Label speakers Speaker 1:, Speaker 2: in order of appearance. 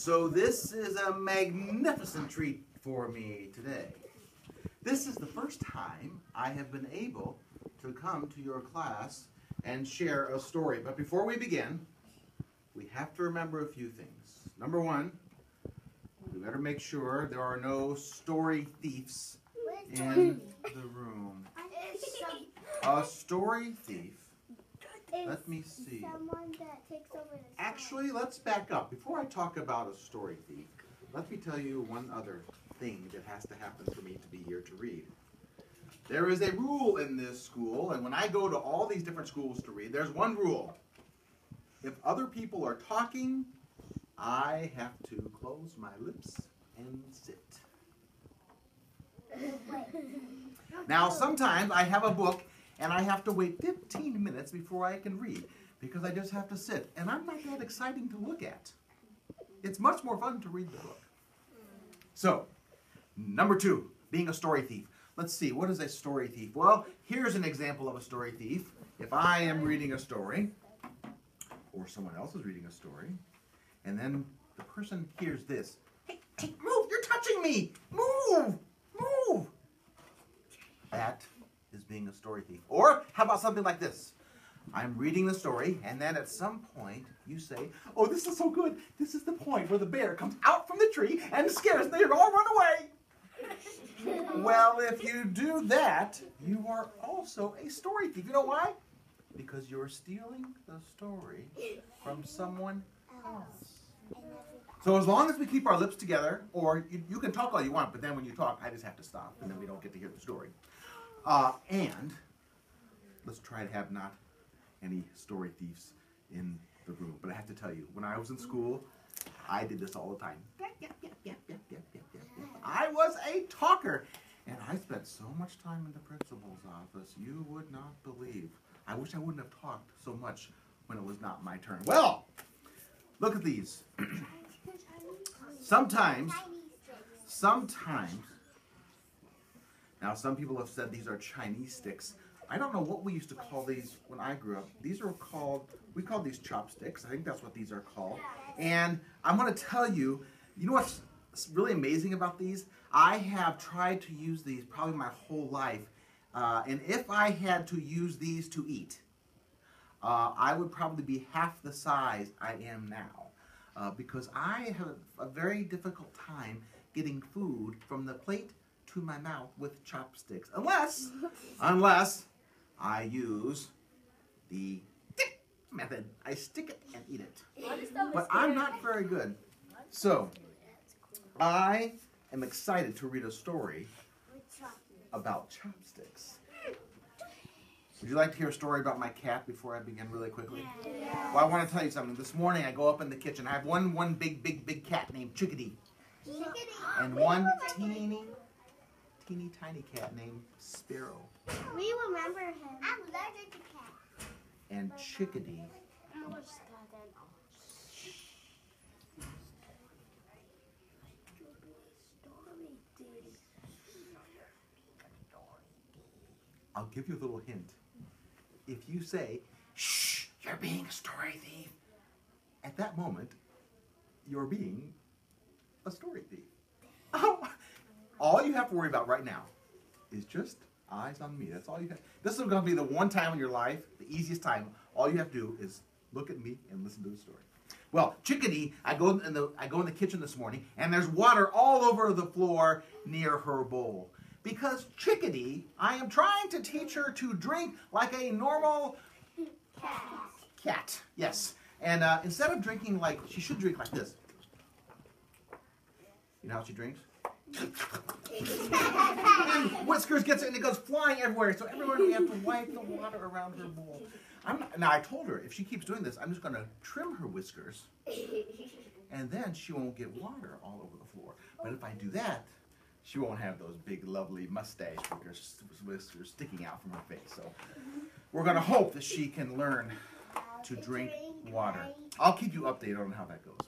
Speaker 1: So this is a magnificent treat for me today. This is the first time I have been able to come to your class and share a story. But before we begin, we have to remember a few things. Number one, we better make sure there are no story thieves in the room. A story thief. Let me see.
Speaker 2: Someone that takes over the
Speaker 1: Actually, let's back up. Before I talk about a story thief, let me tell you one other thing that has to happen for me to be here to read. There is a rule in this school, and when I go to all these different schools to read, there's one rule. If other people are talking, I have to close my lips and sit. Now, sometimes I have a book, and I have to wait 15 minutes before I can read, because I just have to sit. And I'm not that exciting to look at. It's much more fun to read the book. So, number two, being a story thief. Let's see, what is a story thief? Well, here's an example of a story thief. If I am reading a story, or someone else is reading a story, and then the person hears this. Hey, move, you're touching me! Move! Move! That is being a story thief. Or, how about something like this? I'm reading the story, and then at some point, you say, oh, this is so good. This is the point where the bear comes out from the tree and scares them. They all run away. Well, if you do that, you are also a story thief. You know why? Because you're stealing the story from someone else. So as long as we keep our lips together, or you can talk all you want, but then when you talk, I just have to stop, and then we don't get to hear the story. And let's try to have not any story thieves in the room. But I have to tell you, when I was in school, I did this all the time. I was a talker, and I spent so much time in the principal's office, you would not believe. I wish I wouldn't have talked so much when it was not my turn. Well, look at these. Sometimes, now some people have said these are Chinese sticks. I don't know what we used to call these when I grew up. These are called, we called these chopsticks. I think that's what these are called. And I'm going to tell you, you know what's really amazing about these? I have tried to use these probably my whole life. And if I had to use these to eat, I would probably be half the size I am now. Because I have a very difficult time getting food from the plate to my mouth with chopsticks. Unless I use the stick method. I stick it and eat it. But I'm not very good. So, I am excited to read a story about chopsticks. Would you like to hear a story about my cat before I begin really quickly?
Speaker 2: Yeah.
Speaker 1: Well, I want to tell you something. This morning I go up in the kitchen. I have one big cat named Chickadee. And one teeny tiny cat named Sparrow.
Speaker 2: We remember him. I'm allergic to cats.
Speaker 1: And Chickadee. I'll give you a little hint. If you say, shh, you're being a story thief, at that moment, you're being a story thief. Oh, all you have to worry about right now is just eyes on me. That's all you have. This is going to be the one time in your life, the easiest time. All you have to do is look at me and listen to the story. Well, Chickadee, I go in the kitchen this morning, and there's water all over the floor near her bowl. Because Chickadee, I am trying to teach her to drink like a normal cat. Yes. And instead of drinking like, she should drink like this. You know how she drinks? And Whiskers gets it and it goes flying everywhere. So everywhere we have to wipe the water around her bowl. Now I told her if she keeps doing this, I'm just going to trim her whiskers. And then she won't get water all over the floor. But if I do that, she won't have those big, lovely mustache whiskers sticking out from her face. So we're going to hope that she can learn to drink water. I'll keep you updated on how that goes.